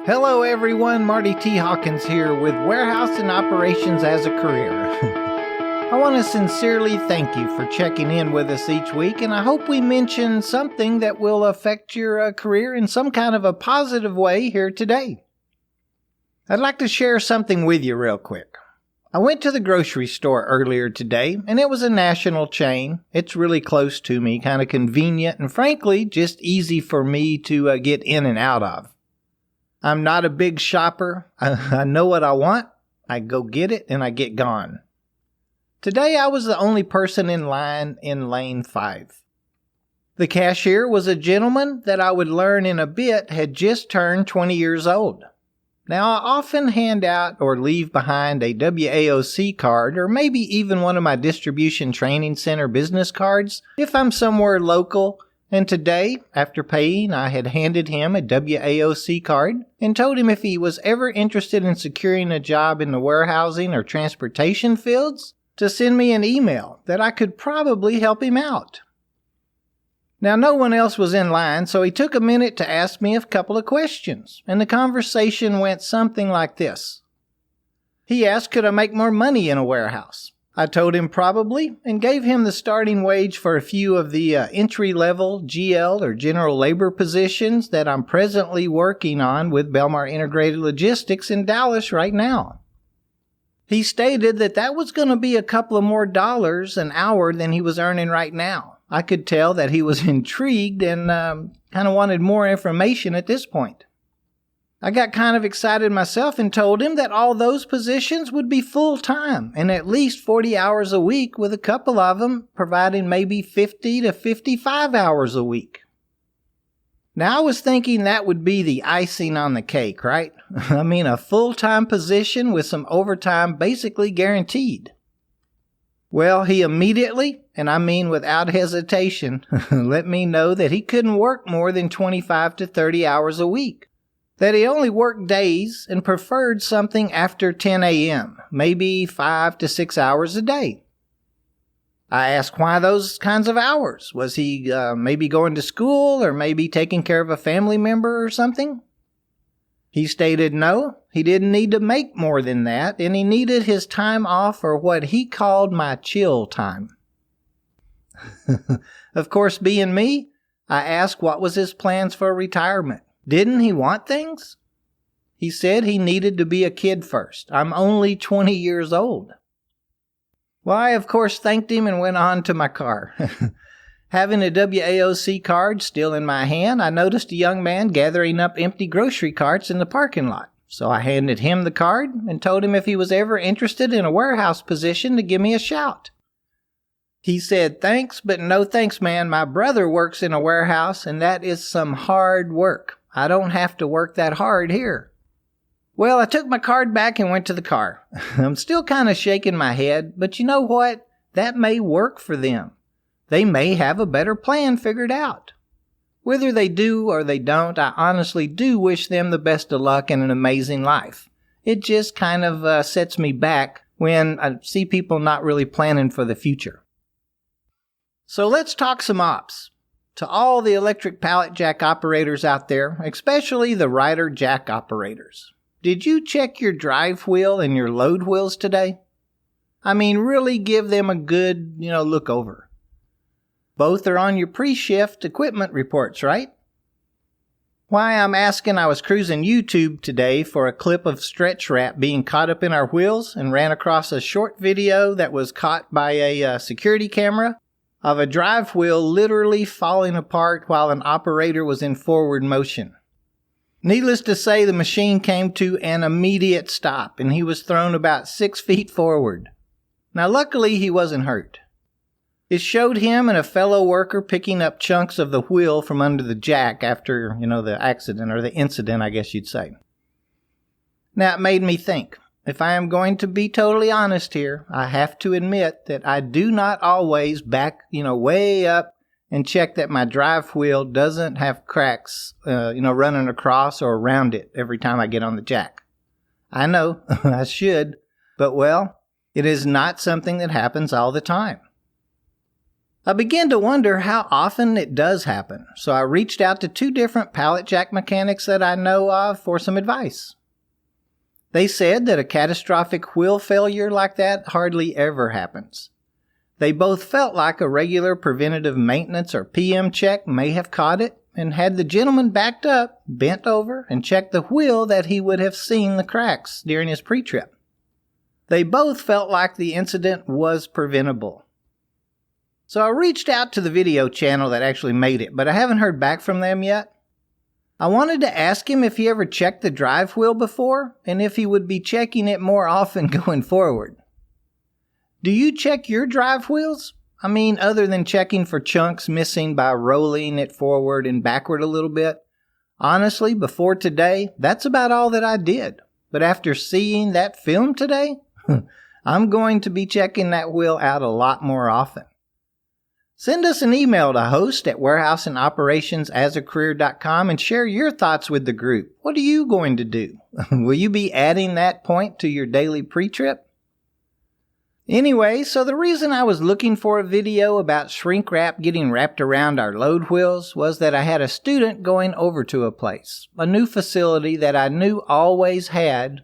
Hello everyone, Marty T Hawkins here with Warehouse and Operations as a Career. I want to sincerely thank you for checking in with us each week, and I hope we mention something that will affect your career in some kind of a positive way here today. I'd like to share something with you real quick. I went to the grocery store earlier today, and it was a national chain. It's really close to me, kind of convenient, and frankly, just easy for me to get in and out of. I'm not a big shopper. I know what I want. I go get it and I get gone. Today I was the only person in line in lane 5. The cashier was a gentleman that I would learn in a bit had just turned 20 years old. Now I often hand out or leave behind a WAOC card or maybe even one of my distribution training center business cards if I'm somewhere local. And today, after paying, I had handed him a WAOC card and told him if he was ever interested in securing a job in the warehousing or transportation fields, to send me an email that I could probably help him out. Now, no one else was in line, so he took a minute to ask me a couple of questions, and the conversation went something like this. He asked, could I make more money in a warehouse? I told him probably, and gave him the starting wage for a few of the entry-level GL or general labor positions that I'm presently working on with Belmar Integrated Logistics in Dallas right now. He stated that was going to be a couple of more dollars an hour than he was earning right now. I could tell that he was intrigued and kind of wanted more information at this point. I got kind of excited myself and told him that all those positions would be full-time and at least 40 hours a week, with a couple of them providing maybe 50 to 55 hours a week. Now I was thinking that would be the icing on the cake, right? I mean, a full-time position with some overtime basically guaranteed. Well, he immediately, and I mean without hesitation, let me know that he couldn't work more than 25 to 30 hours a week. That he only worked days and preferred something after 10 a.m., maybe 5 to 6 hours a day. I asked why those kinds of hours. Was he maybe going to school or maybe taking care of a family member or something? He stated no, he didn't need to make more than that, and he needed his time off for what he called my chill time. Of course, being me, I asked what was his plans for retirement. Didn't he want things? He said he needed to be a kid first. I'm only 20 years old. Well, I of course thanked him and went on to my car. Having a WAOC card still in my hand, I noticed a young man gathering up empty grocery carts in the parking lot. So I handed him the card and told him if he was ever interested in a warehouse position to give me a shout. He said, thanks, but no thanks, man. My brother works in a warehouse, and that is some hard work. I don't have to work that hard here. Well, I took my card back and went to the car. I'm still kind of shaking my head, but you know what? That may work for them. They may have a better plan figured out. Whether they do or they don't, I honestly do wish them the best of luck and an amazing life. It just kind of sets me back when I see people not really planning for the future. So let's talk some ops. To all the electric pallet jack operators out there, especially the rider jack operators, did you check your drive wheel and your load wheels today? I mean, really give them a good, look over. Both are on your pre-shift equipment reports, right? Why I'm asking, I was cruising YouTube today for a clip of stretch wrap being caught up in our wheels and ran across a short video that was caught by a security camera of a drive wheel literally falling apart while an operator was in forward motion. Needless to say, the machine came to an immediate stop and he was thrown about 6 feet forward. Now luckily he wasn't hurt. It showed him and a fellow worker picking up chunks of the wheel from under the jack after, the accident or the incident, I guess you'd say. Now it made me think. If I am going to be totally honest here, I have to admit that I do not always back, way up and check that my drive wheel doesn't have cracks, running across or around it every time I get on the jack. I know, I should, but well, it is not something that happens all the time. I began to wonder how often it does happen, so I reached out to 2 different pallet jack mechanics that I know of for some advice. They said that a catastrophic wheel failure like that hardly ever happens. They both felt like a regular preventative maintenance or PM check may have caught it, and had the gentleman backed up, bent over, and checked the wheel that he would have seen the cracks during his pre-trip. They both felt like the incident was preventable. So I reached out to the video channel that actually made it, but I haven't heard back from them yet. I wanted to ask him if he ever checked the drive wheel before, and if he would be checking it more often going forward. Do you check your drive wheels? I mean, other than checking for chunks missing by rolling it forward and backward a little bit. Honestly, before today, that's about all that I did. But after seeing that film today, I'm going to be checking that wheel out a lot more often. Send us an email to host@warehouseandoperationsasacareer.com and share your thoughts with the group. What are you going to do? Will you be adding that point to your daily pre-trip? Anyway, so the reason I was looking for a video about shrink wrap getting wrapped around our load wheels was that I had a student going over to a place, a new facility that I knew always had,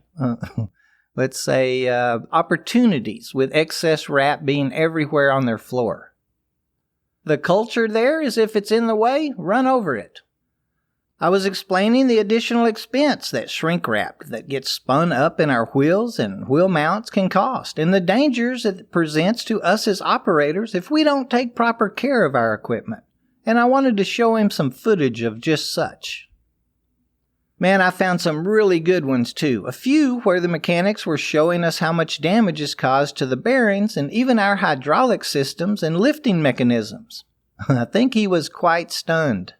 opportunities with excess wrap being everywhere on their floor. The culture there is if it's in the way, run over it. I was explaining the additional expense that shrink wrap that gets spun up in our wheels and wheel mounts can cost, and the dangers it presents to us as operators if we don't take proper care of our equipment. And I wanted to show him some footage of just such. Man, I found some really good ones too. A few where the mechanics were showing us how much damage is caused to the bearings and even our hydraulic systems and lifting mechanisms. I think he was quite stunned.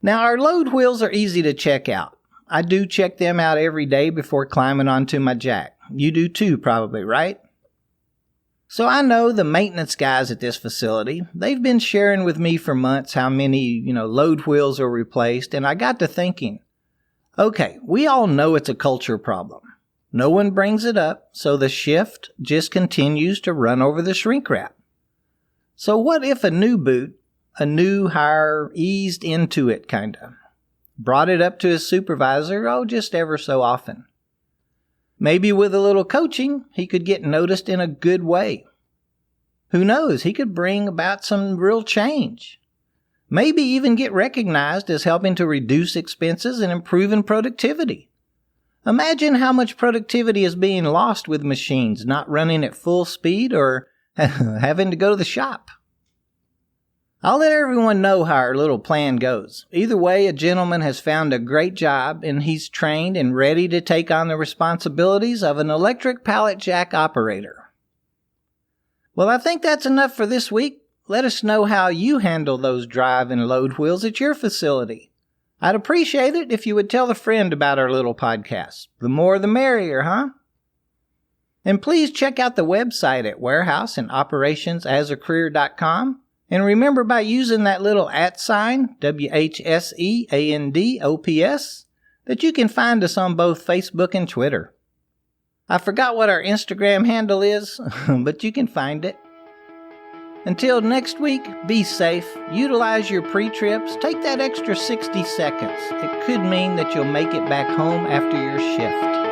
Now, our load wheels are easy to check out. I do check them out every day before climbing onto my jack. You do too, probably, right? So I know the maintenance guys at this facility, they've been sharing with me for months how many, load wheels are replaced, and I got to thinking, okay, we all know it's a culture problem. No one brings it up, so the shift just continues to run over the shrink wrap. So what if a new boot, a new hire, eased into it kinda, brought it up to his supervisor, just ever so often? Maybe with a little coaching, he could get noticed in a good way. Who knows, he could bring about some real change. Maybe even get recognized as helping to reduce expenses and improving productivity. Imagine how much productivity is being lost with machines not running at full speed or having to go to the shop. I'll let everyone know how our little plan goes. Either way, a gentleman has found a great job and he's trained and ready to take on the responsibilities of an electric pallet jack operator. Well, I think that's enough for this week. Let us know how you handle those drive and load wheels at your facility. I'd appreciate it if you would tell a friend about our little podcast. The more the merrier, huh? And please check out the website at warehouseandoperationsasacareer.com. And remember, by using that little @sign, WHSEANDOPS, that you can find us on both Facebook and Twitter. I forgot what our Instagram handle is, but you can find it. Until next week, be safe, utilize your pre-trips, take that extra 60 seconds. It could mean that you'll make it back home after your shift.